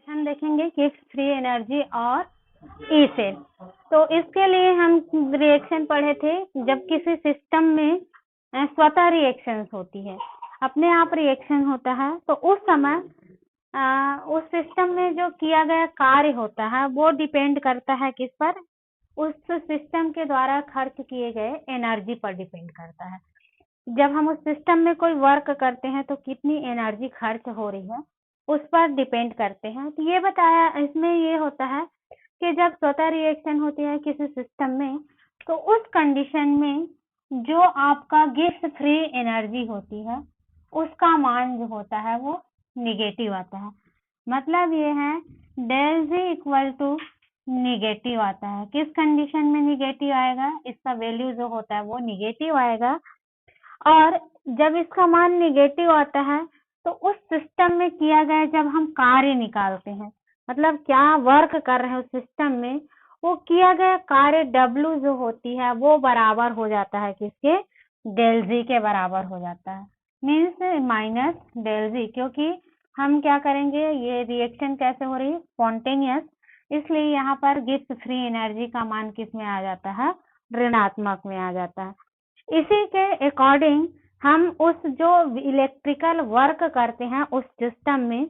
हम देखेंगे Gibbs free energy और ई सेल। तो इसके लिए हम रिएक्शन पढ़े थे, जब किसी सिस्टम में स्वतः रिएक्शंस होती है, अपने आप रिएक्शन होता है, तो उस समय उस सिस्टम में जो किया गया कार्य होता है वो डिपेंड करता है किस पर, उस सिस्टम के द्वारा खर्च किए गए एनर्जी पर डिपेंड करता है। जब हम उस सिस्टम में कोई वर्क करते हैं तो कितनी एनर्जी खर्च हो रही है उस पर डिपेंड करते हैं। तो ये बताया, इसमें ये होता है कि जब स्वतः रिएक्शन होती है किसी सिस्टम में, तो उस कंडीशन में जो आपका गिब्स फ्री एनर्जी होती है उसका मान जो होता है वो निगेटिव आता है। मतलब ये है del G equal to negative आता है। किस कंडीशन में निगेटिव आएगा? इसका वैल्यू जो होता है वो निगेटिव आएगा। और जब इसका मान निगेटिव आता है तो उस सिस्टम में किया गया, जब हम कार्य निकालते हैं, मतलब क्या वर्क कर रहे हैं उस सिस्टम में, वो किया गया कार्य W जो होती है वो बराबर हो जाता है किसके? डेल जी के बराबर हो जाता है, मीन्स माइनस डेल जी। क्योंकि हम क्या करेंगे, ये रिएक्शन कैसे हो रही है? स्पॉन्टेनियस, इसलिए यहाँ पर गिब्स फ्री एनर्जी का मान किस में आ जाता है? ऋणात्मक में आ जाता है। इसी के अकॉर्डिंग हम उस जो इलेक्ट्रिकल वर्क करते हैं उस सिस्टम में,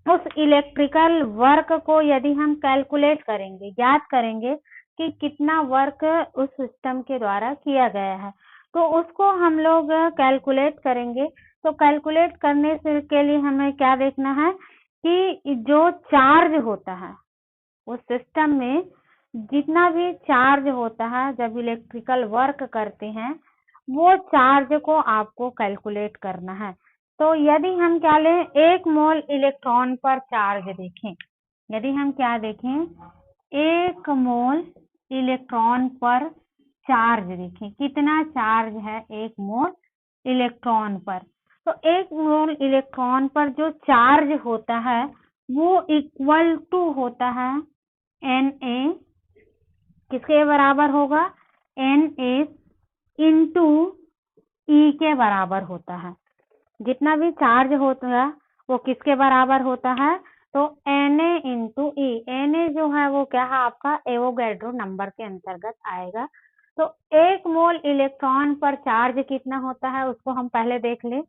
उस इलेक्ट्रिकल वर्क को यदि हम कैलकुलेट करेंगे, ज्ञात करेंगे कि कितना वर्क उस सिस्टम के द्वारा किया गया है, तो उसको हम लोग कैलकुलेट करेंगे। तो कैलकुलेट करने से के लिए हमें क्या देखना है कि जो चार्ज होता है उस सिस्टम में, जितना भी चार्ज होता है जब इलेक्ट्रिकल वर्क करते हैं, वो चार्ज को आपको कैलकुलेट करना है। तो यदि हम क्या लें, 1 मोल इलेक्ट्रॉन पर चार्ज देखें, यदि हम क्या देखें, 1 मोल इलेक्ट्रॉन पर चार्ज देखें, कितना चार्ज है 1 मोल इलेक्ट्रॉन पर, तो 1 मोल इलेक्ट्रॉन पर जो चार्ज होता है वो इक्वल टू होता है Na, किसके बराबर होगा? Na इंटू ई के बराबर होता है। जितना भी चार्ज होता है वो किसके बराबर होता है? तो Na इंटू ई। Na जो है वो क्या है आपका? एवोगैड्रो नंबर के अंतर्गत आएगा। तो 1 मोल इलेक्ट्रॉन पर चार्ज कितना होता है उसको हम पहले देख ले।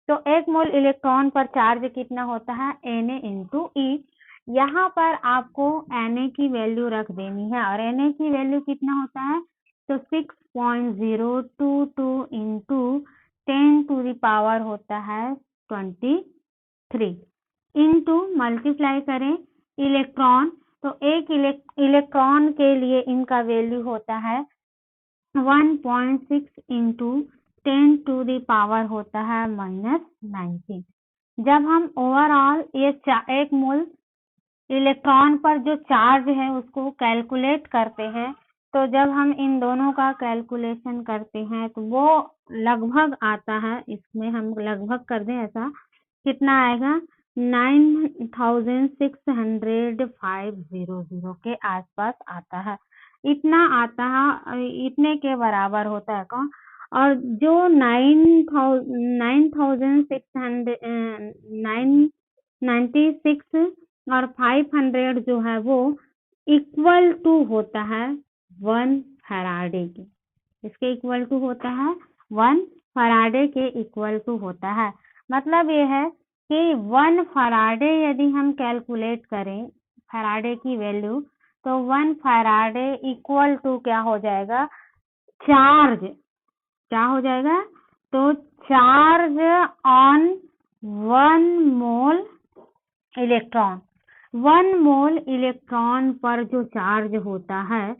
तो 1 मोल इलेक्ट्रॉन पर चार्ज कितना होता है? Na इंटू ई। यहाँ पर आपको Na की वैल्यू रख देनी है, और Na की वैल्यू कितना होता है? तो 6.022 इंटू 10 टू द पावर होता है 23 इंटू मल्टीप्लाई करें इलेक्ट्रॉन, तो एक इलेक्ट्रॉन के लिए इनका वैल्यू होता है 1.6 इंटू 10 टू द पावर होता है -19। जब हम ओवरऑल ये 1 मोल इलेक्ट्रॉन पर जो चार्ज है उसको कैलकुलेट करते हैं, तो जब हम इन दोनों का कैलकुलेशन करते हैं तो वो लगभग आता है, इसमें हम लगभग कर दें ऐसा, कितना आएगा? 9600 के आसपास आता है। इतना आता है, इतने के बराबर होता है कौन? और जो 96 और 500 जो है वो इक्वल टू होता है 1 फैराडे के। इसके इक्वल टू होता है 1 फैराडे के इक्वल टू होता है। मतलब ये है कि 1 फैराडे यदि हम कैलकुलेट करें फैराडे की वैल्यू, तो 1 फैराडे इक्वल टू क्या हो जाएगा? चार्ज। क्या हो जाएगा? तो charge on 1 mole electron. 1 mole electron पर जो चार्ज होता है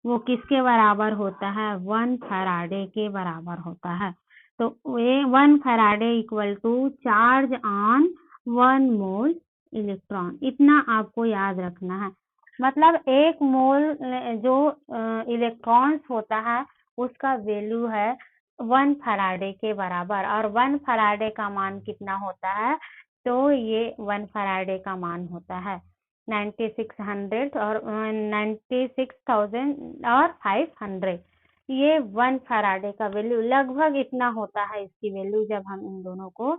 वो किसके बराबर होता है? 1 फैराडे के बराबर होता है। तो ये 1 faraday equal to charge on 1 mole electron, इतना आपको याद रखना है। मतलब 1 मोल जो इलेक्ट्रॉन्स होता है उसका वैल्यू है 1 फैराडे के बराबर, और 1 फैराडे का मान कितना होता है? तो ये 1 फैराडे का मान होता है 9600 और 96,000 और 500। ये 1 फैराडे का वैल्यू लगभग इतना होता है, इसकी वैल्यू, जब हम इन दोनों को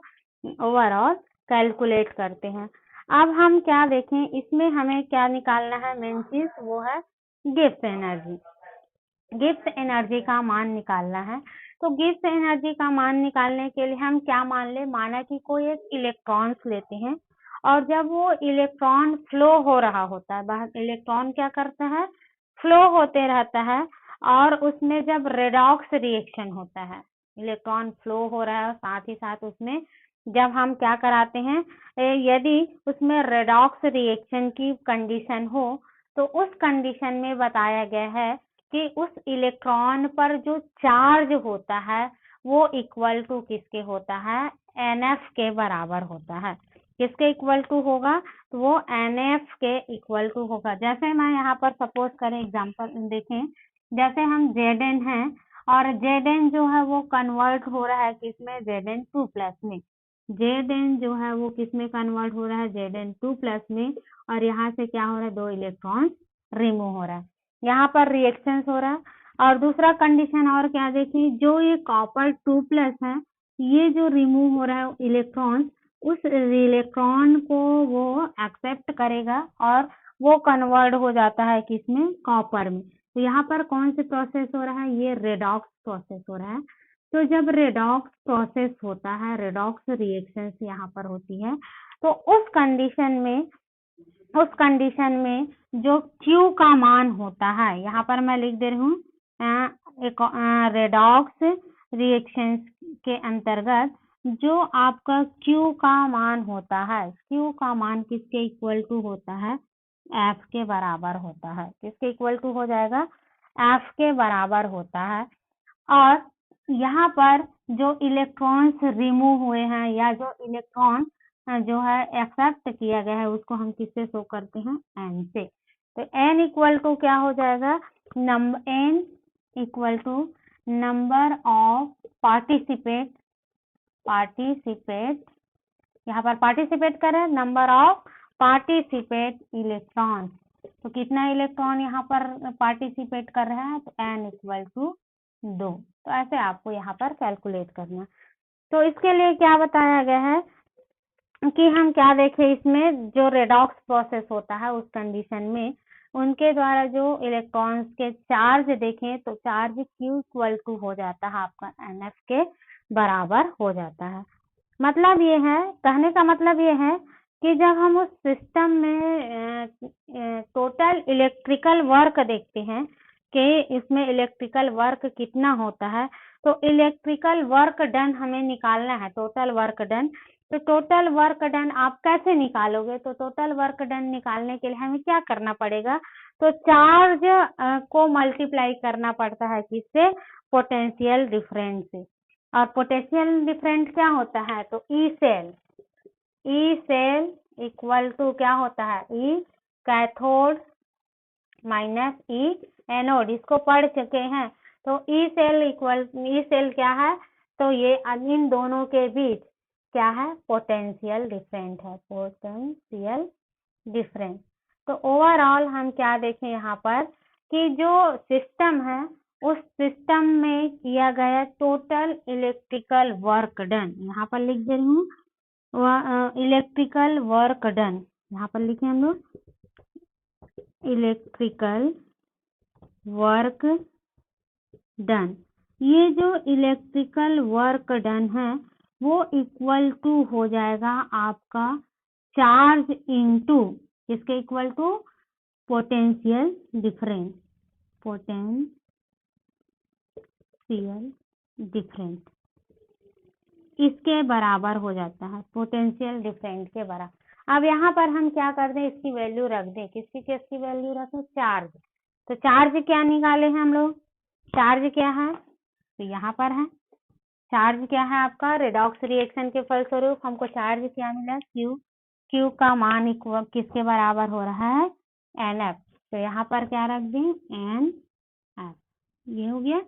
ओवरऑल कैलकुलेट करते हैं। अब हम क्या देखें, इसमें हमें क्या निकालना है, मेन चीज वो है गिब्स एनर्जी। गिब्स एनर्जी का मान निकालना है। तो गिब्स एनर्जी का मान निकालने के लिए हम क्या मान ले, माना कि कोई एक इलेक्ट्रॉन्स लेते हैं और जब वो इलेक्ट्रॉन फ्लो हो रहा होता है, बाहर इलेक्ट्रॉन क्या करता है, फ्लो होते रहता है, और उसमें जब रेडॉक्स रिएक्शन होता है, इलेक्ट्रॉन फ्लो हो रहा है साथ ही साथ उसमें जब हम क्या कराते हैं, यदि उसमें रेडॉक्स रिएक्शन की कंडीशन हो तो उस कंडीशन में बताया गया है कि उस इलेक्ट्रॉन पर जो चार्ज होता है वो इक्वल टू किसके होता है, NF के बराबर होता है। किसके इक्वल टू होगा, तो वो NF के इक्वल टू होगा। जैसे मैं यहाँ पर सपोज करें एग्जांपल देखें, जैसे हम Zn है और Zn जो है वो कन्वर्ट हो रहा है किसमें, Zn2+ में। Zn जो है वो किसमें कन्वर्ट हो रहा है, Zn2+ में, और यहाँ से क्या हो रहा है, 2 इलेक्ट्रॉन रिमूव हो रहा है, यहाँ पर रिएक्शंस हो रहा है। और दूसरा कंडीशन और क्या देखिए, जो ये कॉपर 2+ है, ये जो रिमूव हो रहा है इलेक्ट्रॉन, उस इलेक्ट्रॉन को वो एक्सेप्ट करेगा और वो कन्वर्ट हो जाता है किसमें, कॉपर में। तो यहाँ पर कौन सी प्रोसेस हो रहा है, ये रेडॉक्स प्रोसेस हो रहा है। तो जब रेडॉक्स प्रोसेस होता है, रेडॉक्स रिएक्शंस यहाँ पर होती है, तो उस कंडीशन में जो Q का मान होता है, यहाँ पर मैं लिख दे रही हूँ, रेडॉक्स रिएक्शंस के अंतर्गत जो आपका Q का मान होता है, Q का मान किसके इक्वल टू होता है, F के बराबर होता है। किसके इक्वल टू हो जाएगा, F के बराबर होता है। और यहाँ पर जो इलेक्ट्रॉन्स रिमूव हुए हैं या जो इलेक्ट्रॉन जो है एक्सेप्ट किया गया है उसको हम किससे शो करते हैं, N से। तो N इक्वल टू क्या हो जाएगा, N equal to number of participate, यहाँ पर पार्टिसिपेट करें, नंबर ऑफ पार्टिसिपेट इलेक्ट्रॉन। तो कितना इलेक्ट्रॉन यहाँ पर पार्टिसिपेट कर रहा है, तो N इक्वल टू 2। तो ऐसे आपको यहाँ पर कैलकुलेट करना। तो इसके लिए क्या बताया गया है कि हम क्या देखें, इसमें जो रेडॉक्स प्रोसेस होता है उस कंडीशन में उनके द्वारा जो इलेक्ट्रॉन्स के चार्ज देखें तो चार्ज Q इक्वल टू हो जाता है आपका NF के बराबर हो जाता है। मतलब ये है, कहने का मतलब ये है कि जब हम उस सिस्टम में टोटल इलेक्ट्रिकल वर्क देखते हैं कि इसमें इलेक्ट्रिकल वर्क कितना होता है, तो इलेक्ट्रिकल वर्क डन हमें निकालना है, टोटल वर्क डन। तो टोटल वर्क डन आप कैसे निकालोगे, तो टोटल वर्क डन निकालने के लिए हमें क्या करना पड़ेगा, तो चार्ज को मल्टीप्लाई करना पड़ता है किससे, पोटेंशियल डिफरेंस से। और पोटेंशियल डिफरेंस क्या होता है, तो ई सेल इक्वल टू क्या होता है, ई कैथोड माइनस ई एनोड। इसको पढ़ चुके हैं। तो ई सेल क्या है, तो ये इन दोनों के बीच क्या है, पोटेंशियल डिफरेंट है, पोटेंशियल डिफरेंस। तो ओवरऑल हम क्या देखें यहाँ पर कि जो सिस्टम है उस सिस्टम में किया गया टोटल इलेक्ट्रिकल वर्क डन, यहाँ पर लिख दे रही हूँ, इलेक्ट्रिकल वर्क डन, यहाँ पर लिखे हम लोग इलेक्ट्रिकल वर्क डन। ये जो इलेक्ट्रिकल वर्क डन है वो इक्वल टू हो जाएगा आपका चार्ज इनटू किसके equal to, potential difference, potential difference इसके बराबर हो जाता है, पोटेंशियल डिफरेंस के बराबर। अब यहाँ पर हम क्या कर दें, इसकी वैल्यू रख दें, किसकी वैल्यू रखें, चार्ज। तो चार्ज क्या निकाले हैं हम लोग, चार्ज क्या है, तो यहाँ पर है चार्ज क्या है आपका, रेडॉक्स रिएक्शन के फलस्वरूप हमको चार्ज क्या मिला, Q का मान किसके बराबर हो रहा है, NF। तो यहाँ पर क्या रख दें, NF, ये हो गया।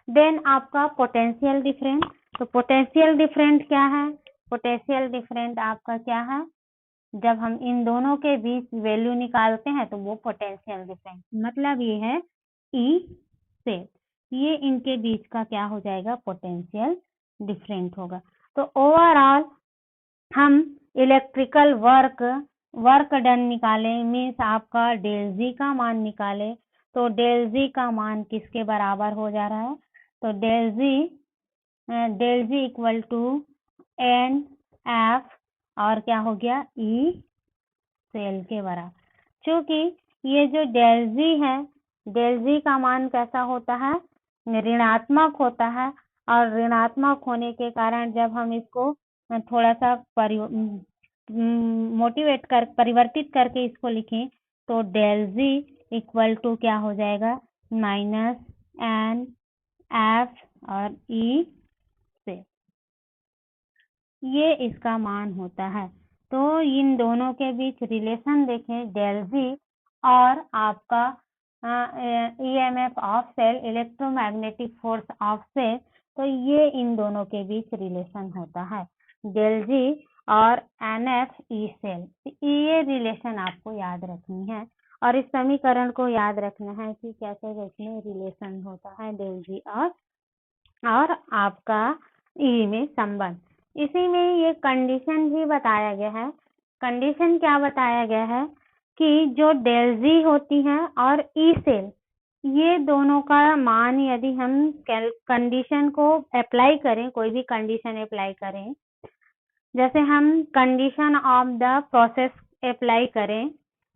देन आपका पोटेंशियल डिफरेंस, तो पोटेंशियल डिफरेंस क्या है, पोटेंशियल डिफरेंस आपका क्या है, जब हम इन दोनों के बीच वैल्यू निकालते हैं तो वो पोटेंशियल डिफरेंस, मतलब ये है ई से ये इनके बीच का क्या हो जाएगा, पोटेंशियल डिफरेंस होगा। तो ओवरऑल हम इलेक्ट्रिकल वर्क डन निकाले, मीन्स आपका डेल जी का मान निकाले, तो डेल जी का मान किसके बराबर हो जा रहा है? तो del G equal to n F और क्या हो गया? ई सेल के बराबर। क्योंकि ये जो डेल जी है, डेल जी का मान कैसा होता है? ऋणात्मक होता है, और ऋणात्मक होने के कारण जब हम इसको थोड़ा सा परिवर्तित करके इसको लिखें, तो डेल जी इक्वल टू क्या हो जाएगा? माइनस एन एफ और ई से, ये इसका मान होता है। तो इन दोनों के बीच रिलेशन देखें, डेल जी और आपका EMF of cell, electromagnetic force of cell, तो ये इन दोनों के बीच रिलेशन होता है, डेल जी और एनएफ ई सेल। ये रिलेशन आपको याद रखनी है, और इस समीकरण को याद रखना है कि कैसे इसमें रिलेशन होता है डेल जी और आपका ई में संबंध। इसी में ये कंडीशन भी बताया गया है। कंडीशन क्या बताया गया है कि जो डेल जी होती है और ई सेल, ये दोनों का मान यदि हम कंडीशन को अप्लाई करें, कोई भी कंडीशन अप्लाई करें, जैसे हम condition of the process apply करें,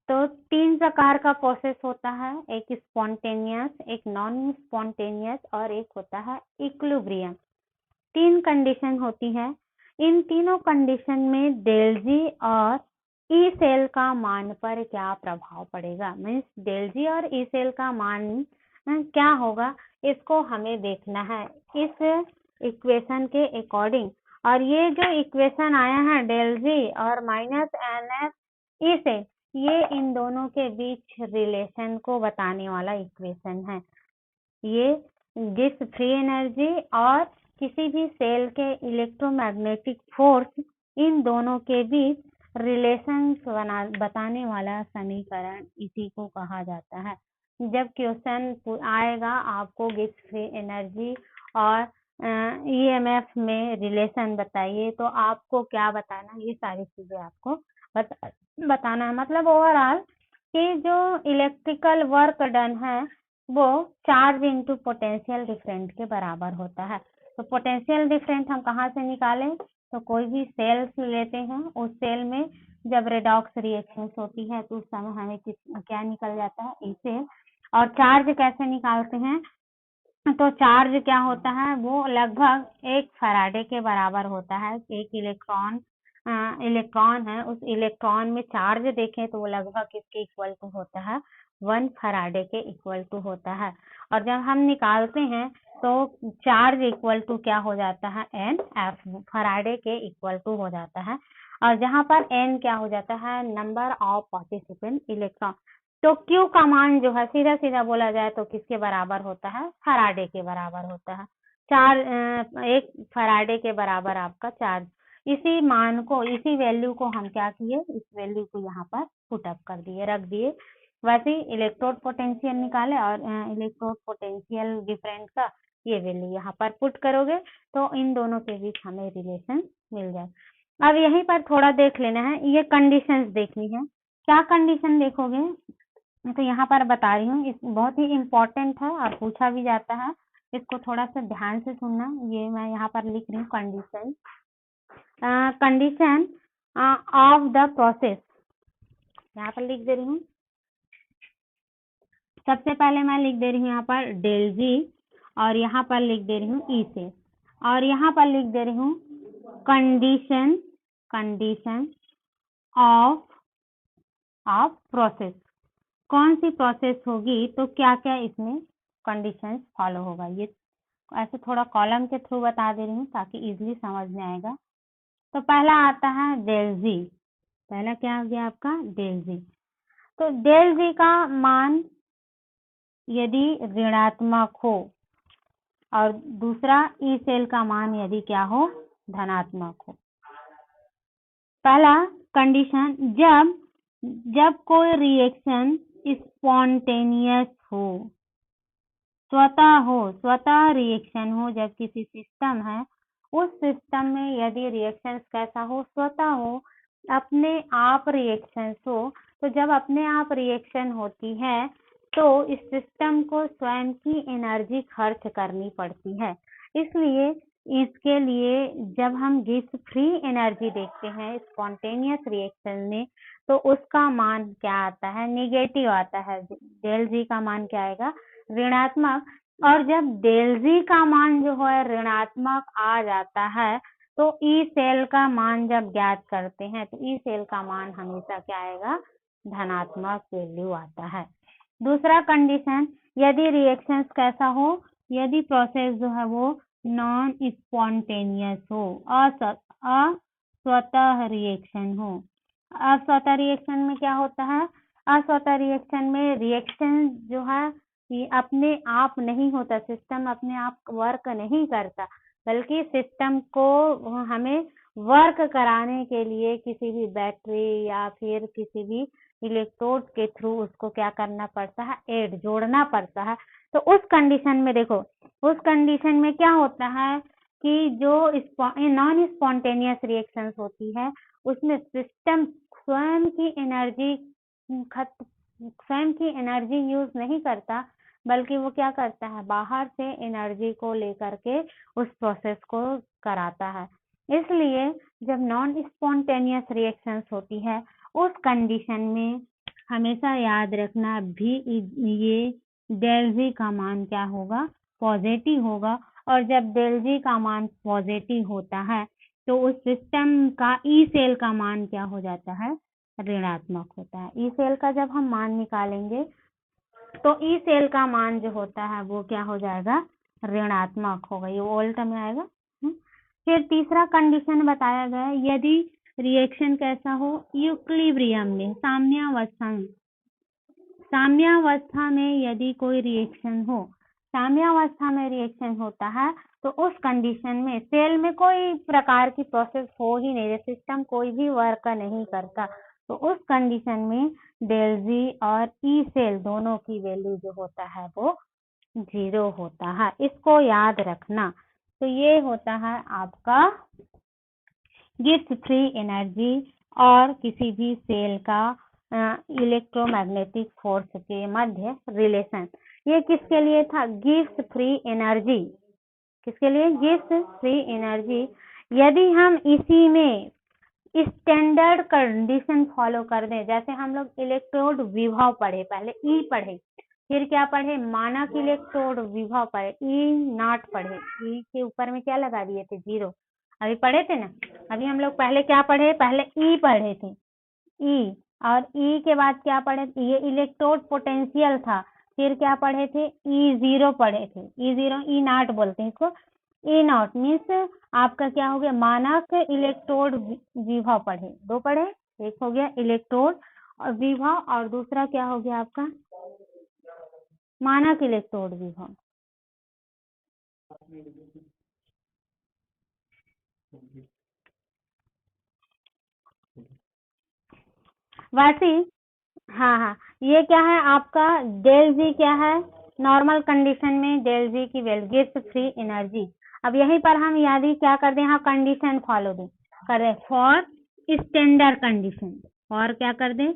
तो 3 प्रकार का प्रोसेस होता है, एक स्पॉन्टेनियस, एक नॉन स्पॉन्टेनियस और एक होता है इक्विलिब्रियम। 3 कंडीशन होती है। इन तीनों कंडीशन में डेल जी और ई सेल का मान पर क्या प्रभाव पड़ेगा, मीन्स डेल जी और ई सेल का मान क्या होगा, इसको हमें देखना है इस इक्वेशन के अकॉर्डिंग। और ये जो इक्वेशन आया है डेल जी और minus N F E cell, ये इन दोनों के बीच रिलेशन को बताने वाला इक्वेशन है। ये जिस फ्री एनर्जी और किसी भी सेल के इलेक्ट्रोमैग्नेटिक फोर्स, इन दोनों के बीच रिलेशन बताने वाला समीकरण इसी को कहा जाता है। जब क्वेश्चन आएगा आपको गिब्स फ्री एनर्जी और ईएमएफ में रिलेशन बताइए, तो आपको क्या बताना, ये सारी चीजें आपको बताना है। मतलब ओवरऑल कि जो इलेक्ट्रिकल वर्क डन है वो चार्ज इंटू पोटेंशियल डिफरेंट के बराबर होता है। तो पोटेंशियल डिफरेंट हम कहाँ से निकालें? तो कोई भी सेल्स लेते हैं, उस सेल में जब रेडॉक्स रिएक्शंस होती है तो उस समय हमें क्या निकल जाता है? E cell. और चार्ज कैसे निकालते हैं? तो चार्ज क्या होता है? वो लगभग 1 फैराडे के बराबर होता है। एक इलेक्ट्रॉन है, उस इलेक्ट्रॉन में चार्ज देखें तो वो लगभग इसके इक्वल टू होता है 1 फैराडे के इक्वल टू होता है। और जब हम निकालते हैं तो चार्ज इक्वल टू क्या हो जाता है? एन एफ, फैराडे के इक्वल टू हो जाता है। और जहाँ पर एन क्या हो जाता है? Number of participant electron. तो क्यू का मान जो है सीधा सीधा बोला जाए तो किसके बराबर होता है? फैराडे के बराबर होता है। 1 फैराडे के बराबर आपका चार्ज। इसी मान को, इसी वैल्यू को हम क्या किए? इस वैल्यू को यहाँ पर पुट अप कर दिए, रख दिए। वैसे ही इलेक्ट्रोड पोटेंशियल निकाले और इलेक्ट्रोड पोटेंशियल डिफरेंट का ये वैल्यू यहाँ पर पुट करोगे तो इन दोनों के बीच हमें रिलेशन मिल जाए। अब यहीं पर थोड़ा देख लेना है, ये कंडीशंस देखनी है। क्या कंडीशन देखोगे? तो यहाँ पर बता रही हूँ, इस बहुत ही इम्पोर्टेंट है और पूछा भी जाता है, इसको थोड़ा सा ध्यान से सुनना। ये मैं यहाँ पर लिख रही हूँ condition. Condition of the process यहाँ पर लिख दे रही हूँ। सबसे पहले मैं लिख दे रही हूँ यहाँ पर डेल जी, और यहाँ पर लिख दे रही हूँ ई से, और यहाँ पर लिख दे रही हूँ कंडीशन ऑफ प्रोसेस। कौन सी प्रोसेस होगी तो क्या क्या इसमें कंडीशंस फॉलो होगा, ये ऐसे थोड़ा कॉलम के थ्रू बता दे रही हूँ ताकि इजीली समझ में आएगा। तो पहला आता है डेल जी। पहला क्या हो गया आपका? डेल जी। तो डेल जी का मान यदि ऋणात्मक हो और दूसरा ई सेल का मान यदि क्या हो? धनात्मक हो। पहला कंडीशन, जब कोई रिएक्शन स्पॉन्टेनियस हो, स्वतः रिएक्शन हो, जब किसी सिस्टम है उस सिस्टम में यदि रिएक्शन कैसा हो? स्वतः हो, अपने आप रिएक्शंस हो, तो जब अपने आप रिएक्शन होती है तो इस सिस्टम को स्वयं की एनर्जी खर्च करनी पड़ती है। इसलिए इसके लिए जब हम गिब्स फ्री एनर्जी देखते हैं स्पॉन्टेनियस रिएक्शन में, तो उसका मान क्या आता है? नेगेटिव आता है। डेल जी का मान क्या आएगा? ऋणात्मक। और जब डेल जी का मान जो है ऋणात्मक आ जाता है, तो ई सेल का मान जब ज्ञात करते हैं तो ई सेल का मान हमेशा क्या आएगा? धनात्मक वैल्यू आता है। दूसरा कंडीशन, यदि रिएक्शंस कैसा हो? यदि प्रोसेस जो है वो नॉन स्पॉन्टेनियस हो, अस्वतः रिएक्शन हो। अस्वतः रिएक्शन में क्या होता है? अस्वतः रिएक्शन में रिएक्शन जो है ये अपने आप नहीं होता, सिस्टम अपने आप वर्क नहीं करता, बल्कि सिस्टम को हमें वर्क कराने के लिए किसी भी बैटरी या फिर किसी भी इलेक्ट्रोड के थ्रू उसको क्या करना पड़ता है? एड जोड़ना पड़ता है। तो उस कंडीशन में देखो, उस कंडीशन में क्या होता है कि जो नॉन स्पॉन्टेनियस रिएक्शंस होती है उसमें सिस्टम स्वयं की एनर्जी यूज नहीं करता, बल्कि वो क्या करता है? बाहर से एनर्जी को लेकर के उस प्रोसेस को कराता है। इसलिए जब नॉन स्पॉन्टेनियस रिएक्शंस होती है उस कंडीशन में हमेशा याद रखना भी ये डेल जी का मान क्या होगा? पॉजिटिव होगा। और जब डेल जी का मान पॉजिटिव होता है तो उस सिस्टम का ई सेल का मान क्या हो जाता है? ऋणात्मक होता है। ई सेल का जब हम मान निकालेंगे तो ई सेल का मान जो होता है वो क्या हो जाएगा? ऋणात्मक होगा। ये वोल्ट में आएगा। फिर तीसरा कंडीशन बताया गया है, यदि रिएक्शन कैसा हो? इक्विलिब्रियम में, साम्यावस्था में। साम्यावस्था में यदि कोई रिएक्शन हो, साम्यावस्था में रिएक्शन होता है तो उस कंडीशन में सेल में कोई प्रकार की प्रोसेस हो ही नहीं, सिस्टम कोई भी वर्क नहीं करता, तो उस कंडीशन में डेल जी और ई सेल दोनों की वैल्यू जो होता है वो 0 होता है। इसको याद रखना। तो ये होता है आपका गिब्स फ्री एनर्जी और किसी भी सेल का इलेक्ट्रोमैग्नेटिक फोर्स के मध्य रिलेशन। ये किसके लिए था? Gibbs free energy. किसके लिए? Gibbs free energy. यदि हम इसी में स्टैंडर्ड कंडीशन फॉलो कर दें, जैसे हम लोग इलेक्ट्रोड विभव पढ़े, पहले ई पढ़े, फिर क्या पढ़े? मानक इलेक्ट्रोड विभव पढ़े, ई नॉट पढ़े, ई के ऊपर में क्या लगा दिए थे? 0। अभी पढ़े थे ना? अभी हम लोग पहले क्या पढ़े? पहले ई पढ़े थे, ई। और ई के बाद क्या पढ़े? ये इलेक्ट्रोड पोटेंशियल था। फिर क्या पढ़े थे? E0 पढ़े थे। E0 ई नॉट बोलते हैं इसको। ई नॉट मीन्स आपका क्या हो गया? मानक इलेक्ट्रोड विभव पढ़े, 2 पढ़े। एक हो गया इलेक्ट्रोड और विभव और दूसरा क्या हो गया आपका? मानक इलेक्ट्रोड विभव। वैसे हाँ, ये क्या है आपका? डेल जी क्या है? नॉर्मल कंडीशन में डेल जी की वैल्यू गिब्स फ्री एनर्जी। अब यहीं पर हम यदि क्या कर दें? यहाँ कंडीशन फॉलो करें फॉर स्टैंडर्ड कंडीशन, और क्या कर दें?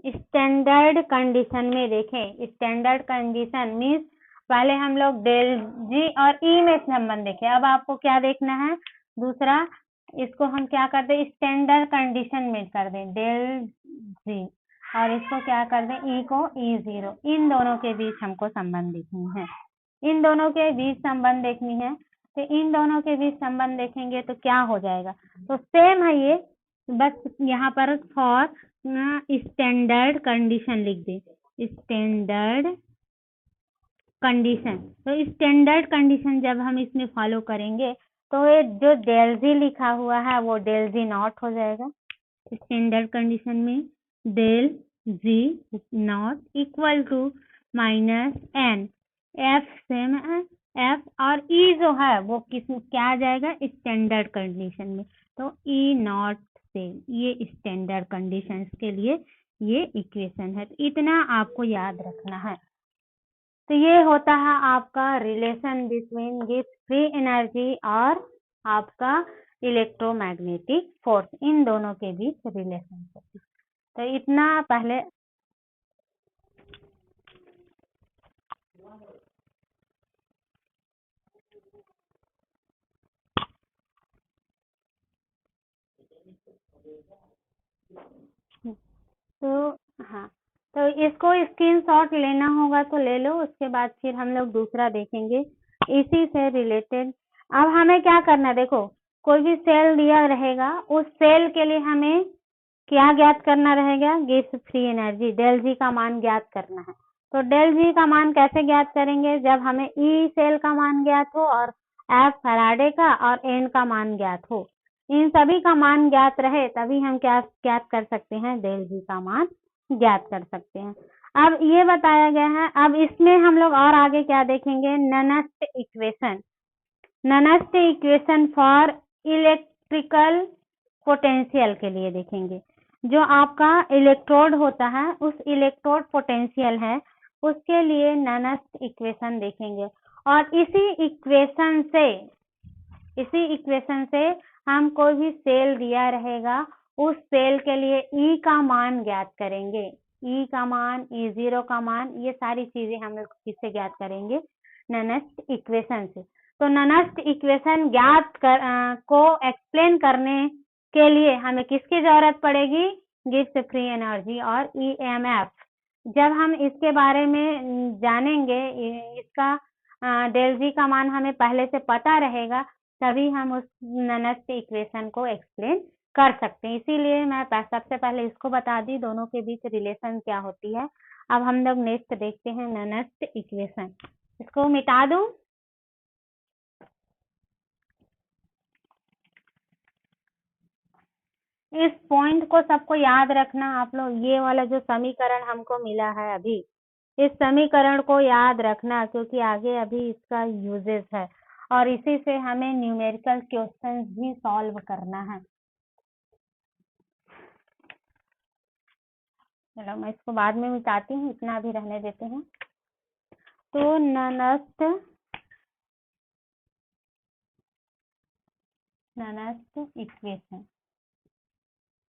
स्टैंडर्ड कंडीशन में देखें। स्टैंडर्ड कंडीशन मीन्स पहले हम लोग डेल जी और ई में संबंध देखे, अब आपको क्या देखना है? दूसरा, इसको हम क्या कर दें? स्टैंडर्ड कंडीशन में कर दें डेल जी, और इसको क्या कर दें? ई को E0। इन दोनों के बीच हमको संबंध देखनी है, इन दोनों के बीच संबंध देखनी है। तो इन दोनों के बीच संबंध देखेंगे तो क्या हो जाएगा? तो सेम है ये, बस यहाँ पर फॉर स्टैंडर्ड कंडीशन लिख दे, स्टैंडर्ड कंडीशन। तो स्टैंडर्ड कंडीशन जब हम इसमें फॉलो करेंगे तो ये जो डेल जी लिखा हुआ है वो डेल जी नॉट हो जाएगा। स्टैंडर्ड कंडीशन में del G not equal to -n, F same है, एफ और ई जो है वो क्या आ जाएगा? स्टैंडर्ड कंडीशन में। तो ई नॉट से ये स्टैंडर्ड कंडीशंस के लिए ये इक्वेशन है। तो इतना आपको याद रखना है। तो ये होता है आपका relation between Gibbs free energy और आपका इलेक्ट्रोमैग्नेटिक फोर्स, इन दोनों के बीच रिलेशन होती है। तो इतना पहले तो हाँ, तो इसको स्क्रीनशॉट लेना होगा तो ले लो, उसके बाद फिर हम लोग दूसरा देखेंगे इसी से रिलेटेड। अब हमें क्या करना है, देखो कोई भी सेल दिया रहेगा, उस सेल के लिए हमें क्या ज्ञात करना रहेगा, गिब्स फ्री एनर्जी, डेल जी का मान ज्ञात करना है। तो डेल जी का मान कैसे ज्ञात करेंगे, जब हमें ई सेल का मान ज्ञात हो और एफ फैराडे का और एन का मान ज्ञात हो, इन सभी का मान ज्ञात रहे तभी हम क्या ज्ञात कर सकते हैं, डेल जी का मान ज्ञात कर सकते हैं। अब ये बताया गया है, अब इसमें हम लोग और आगे क्या देखेंगे, Nernst equation, Nernst equation for electrical potential के लिए देखेंगे। जो आपका इलेक्ट्रोड होता है, उस इलेक्ट्रोड पोटेंशियल है, उसके लिए ननस्ट इक्वेशन देखेंगे। और इसी इक्वेशन से हम कोई भी सेल दिया रहेगा, उस सेल के लिए ई का मान ज्ञात करेंगे, ई का मान, E0 का मान, ये सारी चीजें हम लोग किससे ज्ञात करेंगे, ननस्ट इक्वेशन से। तो ननस्ट इक्वेशन को एक्सप्लेन करने के लिए हमें किसकी जरूरत पड़ेगी, गिब्स फ्री एनर्जी और EMF। जब हम इसके बारे में जानेंगे, इसका डेल जी का मान हमें पहले से पता रहेगा, तभी हम उस ननस्ट इक्वेशन को एक्सप्लेन कर सकते हैं। इसीलिए मैं सबसे पहले इसको बता दी, दोनों के बीच रिलेशन क्या होती है। अब हम लोग नेक्स्ट देखते हैं ननस्ट इक्वेशन। इसको मिटा दूं, इस पॉइंट को सबको याद रखना आप लोग। ये वाला जो समीकरण हमको मिला है अभी, इस समीकरण को याद रखना, क्योंकि आगे अभी इसका यूजेस है और इसी से हमें न्यूमेरिकल क्वेश्चंस भी सॉल्व करना है। चलो मैं इसको बाद में मिटाती हूँ, इतना भी रहने देते हैं। तो ननस्ट इक्वेशन,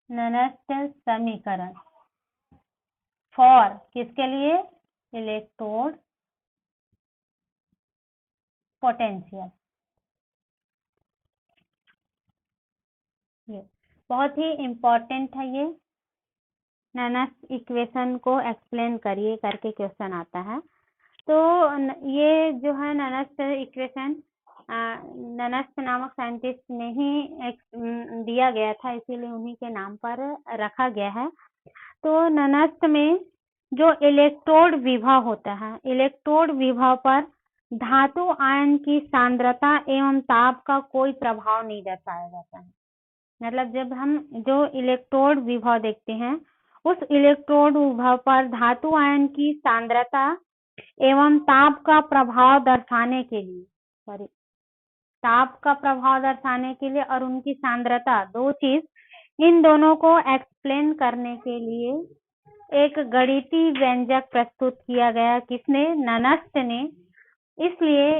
ननस्ट समीकरण फॉर किसके लिए, इलेक्ट्रोड पोटेंशियल। ये बहुत ही इम्पोर्टेंट है, ये ननस्ट इक्वेशन को एक्सप्लेन करिए करके क्वेश्चन आता है। तो ये जो है ननस्ट इक्वेशन, ननस्ट नामक साइंटिस्ट ने ही दिया गया था, इसीलिए उन्हीं के नाम पर रखा गया है। तो ननस्ट में जो इलेक्ट्रोड विभव होता है, इलेक्ट्रोड विभव पर धातु आयन की सांद्रता एवं ताप का कोई प्रभाव नहीं दर्शाया जाता है। मतलब जब हम जो इलेक्ट्रोड विभव देखते हैं, उस इलेक्ट्रोड विभव पर धातु आयन की सांद्रता एवं ताप का प्रभाव दर्शाने के लिए, ताप का प्रभाव दर्शाने के लिए और उनकी सांद्रता, दो चीज, इन दोनों को एक्सप्लेन करने के लिए एक गणितीय व्यंजक प्रस्तुत किया गया, किसने, ननस्ट ने। इसलिए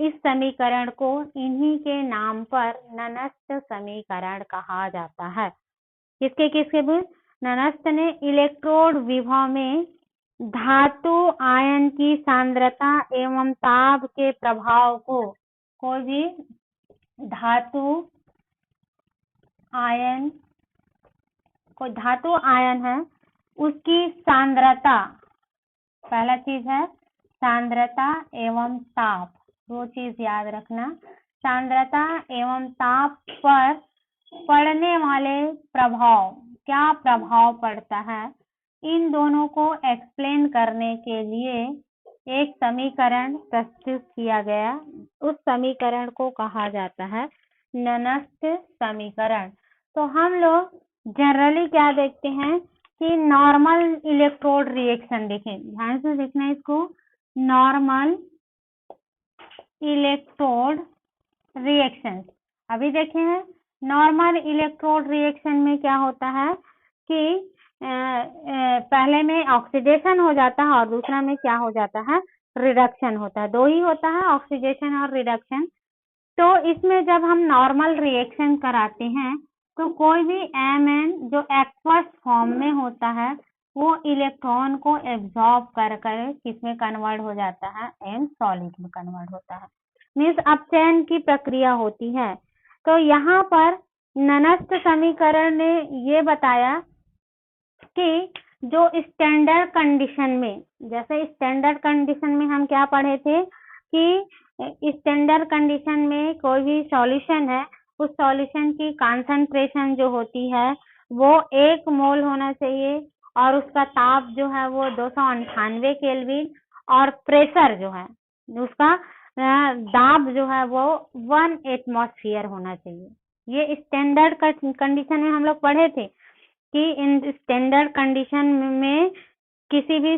इस समीकरण को इन्हीं के नाम पर ननस्ट समीकरण कहा जाता है। किसके भी, ननस्ट ने इलेक्ट्रोड विभव में धातु आयन की सांद्रता एवं ताप के प्रभाव को, कोई भी धातु आयन है, उसकी सांद्रता, पहला चीज है सांद्रता एवं ताप, दो चीज याद रखना, सांद्रता एवं ताप पर पड़ने वाले प्रभाव, क्या प्रभाव पड़ता है, इन दोनों को एक्सप्लेन करने के लिए एक समीकरण प्रस्तुत किया गया। उस समीकरण को कहा जाता है ननस्ट समीकरण। तो हम लोग जनरली क्या देखते हैं कि नॉर्मल इलेक्ट्रोड रिएक्शन, देखें ध्यान से देखना इसको, नॉर्मल इलेक्ट्रोड रिएक्शन अभी देखे हैं। नॉर्मल इलेक्ट्रोड रिएक्शन में क्या होता है कि पहले में ऑक्सीडेशन हो जाता है और दूसरा में क्या हो जाता है, रिडक्शन होता है। दो ही होता है, ऑक्सीडेशन और रिडक्शन। तो इसमें जब हम नॉर्मल रिएक्शन कराते हैं तो कोई भी Mn जो एक्वस फॉर्म में होता है वो इलेक्ट्रॉन को एब्जॉर्ब कर किसमें कन्वर्ट हो जाता है, एन सॉलिड में कन्वर्ट होता है। मीन्स अपचयन की प्रक्रिया होती है। तो यहाँ पर ननस्त समीकरण ने ये बताया कि जो स्टैंडर्ड कंडीशन में, जैसे स्टैंडर्ड कंडीशन में हम क्या पढ़े थे कि स्टैंडर्ड कंडीशन में कोई भी सॉल्यूशन है, उस सॉल्यूशन की कंसंट्रेशन जो होती है वो 1 मोल होना चाहिए और उसका ताप जो है वो 298 केल्विन और प्रेशर जो है उसका दाब जो है वो 1 एटमॉस्फेयर होना चाहिए। ये स्टैंडर्ड कंडीशन में हम लोग पढ़े थे कि इन स्टैंडर्ड कंडीशन में किसी भी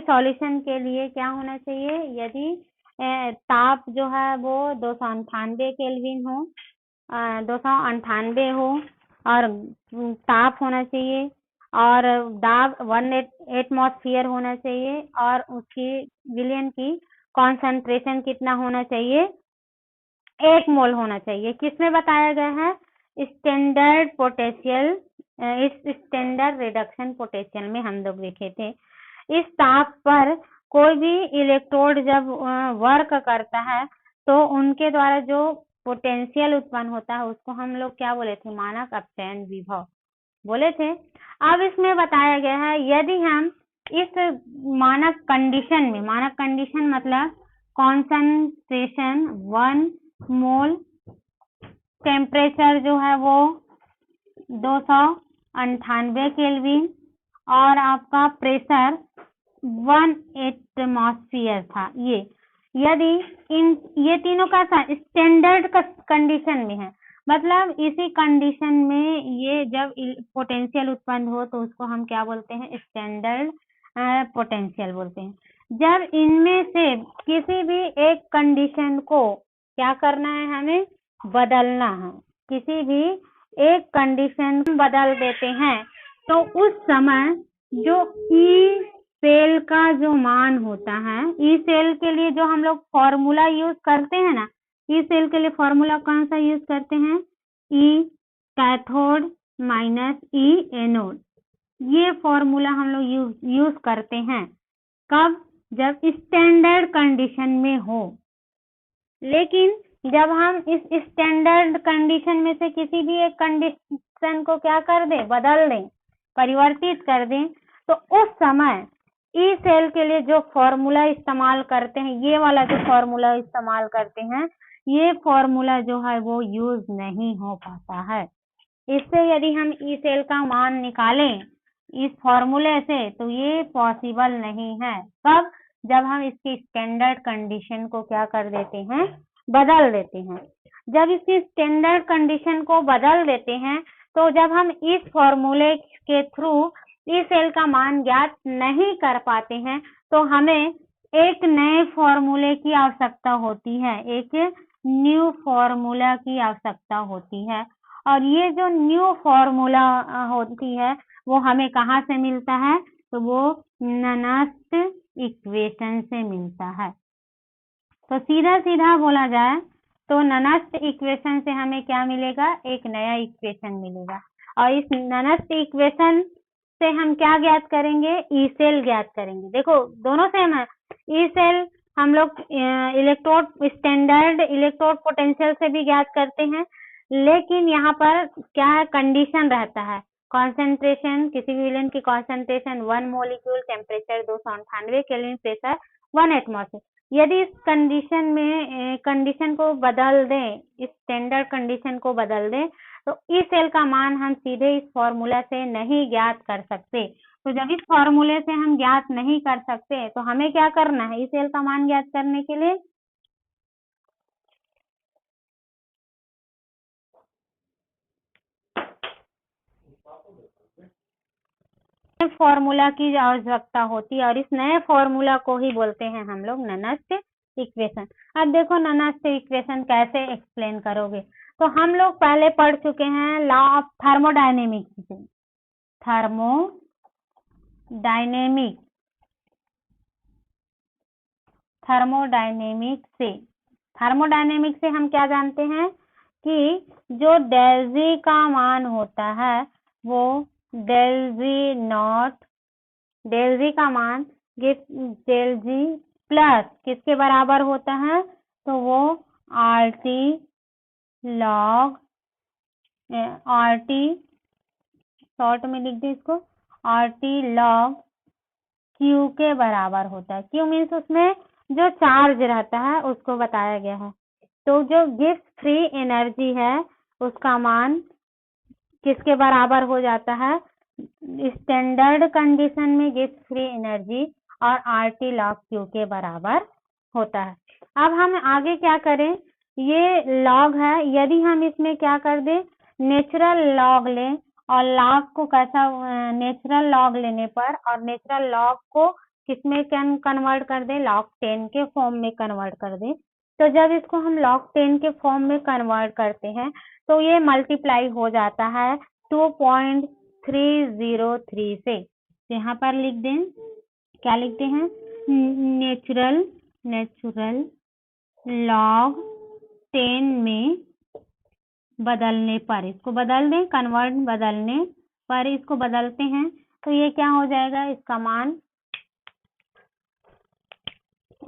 सॉल्यूशन के लिए क्या होना चाहिए, यदि ताप जो है वो 298 केल्विन हो, 298 हो और ताप होना चाहिए और दाब 1 एटमॉस्फेयर होना चाहिए और उसकी विलयन की कॉन्सेंट्रेशन कितना होना चाहिए, 1 मोल होना चाहिए। किसमें बताया गया है, स्टैंडर्ड पोटेंशियल, इस स्टैंडर्ड रिडक्शन पोटेंशियल में हम लोग देखे थे। इस ताप पर कोई भी इलेक्ट्रोड जब वर्क करता है तो उनके द्वारा जो पोटेंशियल उत्पन्न होता है उसको हम लोग क्या बोले थे, मानक अपचयन विभव बोले थे। अब इसमें बताया गया है यदि हम इस मानक कंडीशन मतलब कॉन्सेंट्रेशन 1 मोल, टेम्परेचर जो है वो 298 केल्विन और आपका प्रेशर 1 एटमॉस्फेयर था। यदि ये तीनों का स्टैंडर्ड कंडीशन में है, मतलब इसी कंडीशन में ये जब पोटेंशियल उत्पन्न हो तो उसको हम क्या बोलते हैं, स्टैंडर्ड पोटेंशियल बोलते हैं। जब इनमें से किसी भी एक कंडीशन को क्या करना है, हमें बदलना है, किसी भी एक कंडीशन बदल देते हैं तो उस समय जो ई सेल का जो मान होता है, ई सेल के लिए जो हम लोग फॉर्मूला यूज करते हैं ना, ई सेल के लिए फॉर्मूला कौन सा यूज करते हैं, ई कैथोड माइनस ई एनोड, ये फॉर्मूला हम लोग यूज करते हैं। कब, जब स्टैंडर्ड कंडीशन में हो। लेकिन जब हम इस स्टैंडर्ड कंडीशन में से किसी भी एक कंडीशन को क्या कर दें, बदल दें, परिवर्तित कर दें, तो उस समय ई सेल के लिए जो फॉर्मूला इस्तेमाल करते हैं, ये वाला जो फॉर्मूला इस्तेमाल करते हैं, ये फॉर्मूला जो है वो यूज नहीं हो पाता है। इससे यदि हम ई सेल का मान निकालें इस फॉर्मूले से तो ये पॉसिबल नहीं है। कब, जब हम इसकी स्टैंडर्ड कंडीशन को क्या कर देते हैं, बदल देते हैं। जब इसकी स्टैंडर्ड कंडीशन को बदल देते हैं तो जब हम इस फॉर्मूले के थ्रू ई सेल का मान ज्ञात नहीं कर पाते हैं तो हमें एक नए फॉर्मूले की आवश्यकता होती है, एक न्यू फॉर्मूला की आवश्यकता होती है। और ये जो न्यू फॉर्मूला होती है वो हमें कहाँ से मिलता है, तो वो ननस्त इक्वेशन से मिलता है। तो सीधा सीधा बोला जाए तो ननस्त इक्वेशन से हमें क्या मिलेगा, एक नया इक्वेशन मिलेगा। और इस ननस्त इक्वेशन से हम क्या ज्ञात करेंगे, ई सेल ज्ञात करेंगे। देखो दोनों सेम है, ई सेल हम लोग स्टैंडर्ड इलेक्ट्रोड पोटेंशियल से भी ज्ञात करते हैं, लेकिन यहाँ पर क्या है, कंडीशन रहता है, कॉन्सेंट्रेशन, किसी भी विलेन की concentration 1 molecule, temperature 298 kelvin, pressure 1 atmosphere. यदि इस कंडीशन को बदल दें, इस स्टैंडर्ड कंडीशन को बदल दें तो ई सेल का मान हम सीधे इस फॉर्मूला से नहीं ज्ञात कर सकते। तो जब इस फॉर्मूले से हम ज्ञात नहीं कर सकते तो हमें क्या करना है, ई सेल का मान ज्ञात करने के लिए फॉर्मूला की आवश्यकता होती है और इस नए फॉर्मूला को ही बोलते हैं हम लोग ननस्त इक्वेशन। अब देखो ननस्त इक्वेशन कैसे एक्सप्लेन करोगे, तो हम लोग पहले पढ़ चुके हैं लॉ ऑफ थर्मोडायनेमिक्स से। थर्मोडायनेमिक्स से हम क्या जानते हैं कि जो डेल जी का मान होता है वो डेल जी नॉट, डेल जी का मान डेल जी प्लस किसके बराबर होता है, तो वो R T log, R T short में लिख दे इसको, आर टी लॉग क्यू के बराबर होता है। क्यू मीन्स उसमें जो चार्ज रहता है उसको बताया गया है। तो जो गिब्स फ्री एनर्जी है उसका मान किसके बराबर हो जाता है, स्टैंडर्ड कंडीशन में गिब्स फ्री एनर्जी और आर टी लॉग क्यू के बराबर होता है। अब हम आगे क्या करें, ये लॉग है, यदि हम इसमें क्या कर दे नेचुरल लॉग लें और लॉग को कैसा, नेचुरल लॉग लेने पर और नेचुरल लॉग को किसमें कन्वर्ट कर दे, log 10 के फॉर्म में कन्वर्ट कर दे। तो जब इसको हम log 10 के फॉर्म में कन्वर्ट करते हैं तो ये मल्टीप्लाई हो जाता है 2.303 से। यहाँ पर लिख दें, क्या लिखते हैं, नेचुरल log 10 में बदलने पर, इसको बदल दें, कन्वर्ट बदलने पर इसको बदलते हैं तो ये क्या हो जाएगा, इसका मान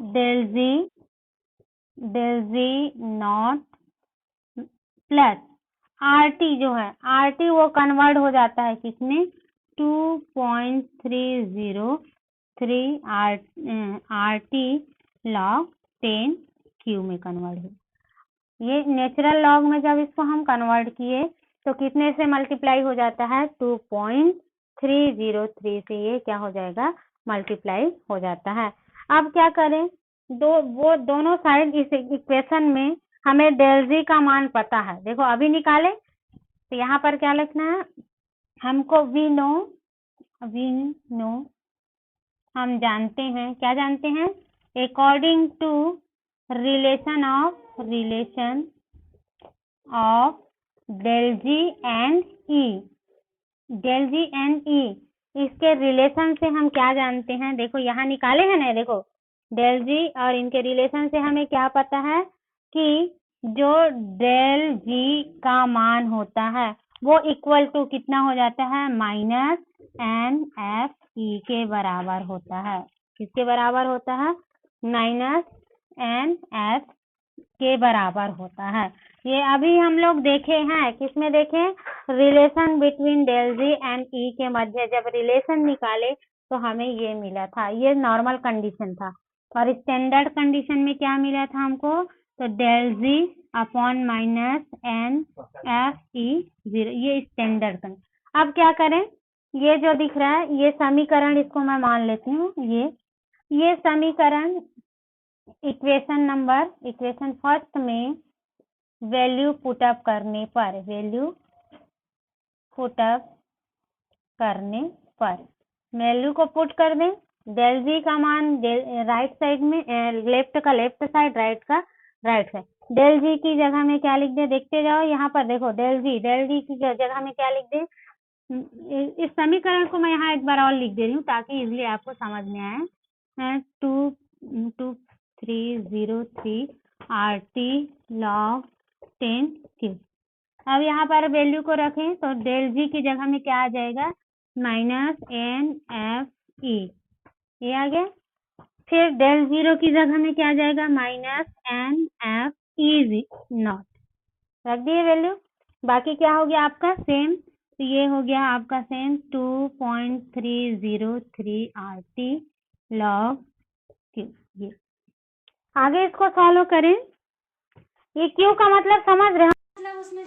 del G not plus R T जो है, आर टी वो कन्वर्ट हो जाता है किसमें 2.303 आर टी लॉग 10 क्यू में कन्वर्ट हो। ये नेचुरल लॉग में जब इसको हम कन्वर्ट किए तो कितने से मल्टीप्लाई हो जाता है 2.303 से, ये क्या हो जाएगा मल्टीप्लाई हो जाता है। अब क्या करें, वो दोनों साइड इस इक्वेशन में हमें डेल जी का मान पता है, देखो अभी निकाले तो यहाँ पर क्या लिखना है हमको, वी नो हम जानते हैं, क्या जानते हैं, according to relation of del G and E, del G and E, इसके रिलेशन से हम क्या जानते हैं, देखो यहाँ निकाले हैं ना, देखो डेल जी और इनके रिलेशन से हमें क्या पता है कि जो डेल जी का मान होता है वो इक्वल टू कितना हो जाता है, माइनस एन एफ ई के बराबर होता है। किसके बराबर होता है, माइनस एन एफ के बराबर होता है। ये अभी हम लोग देखे हैं, किसमें देखे, relation between del G and E के मध्य जब रिलेशन निकाले तो हमें ये मिला था, ये नॉर्मल कंडीशन था। और स्टैंडर्ड कंडीशन में क्या मिला था हमको, तो del G upon minus N F E 0, ये स्टैंडर्ड कंडीशन। अब क्या करें, ये जो दिख रहा है ये समीकरण, इसको मैं मान लेती हूँ, ये समीकरण इक्वेशन फर्स्ट में वैल्यू पुटअप करने पर, वैल्यू को पुट कर दें, डेल जी का मान राइट साइड में, लेफ्ट का लेफ्ट साइड, राइट का राइट साइड, डेल जी की जगह में क्या लिख दे, देखते जाओ यहाँ पर, देखो डेल जी की जगह में क्या लिख दे, इस समीकरण को मैं यहाँ एक बार और लिख दे रही हूँ ताकि इजिली आपको समझ में आए, 2.303 आर टी लॉग 10 क्यू। अब यहाँ पर वैल्यू को रखें तो डेल जी की जगह में क्या आ जाएगा, माइनस एन एफ ई, ये आ गया। फिर डेल जीरो की जगह में क्या आ जाएगा, minus N F E not, रख दिए वैल्यू। बाकी क्या हो गया आपका सेम, तो ये हो गया आपका same 2.303 R T log Q. ये आगे इसको सॉल्व करें, ये क्यू का मतलब समझ रहे हैं, मतलब उसमें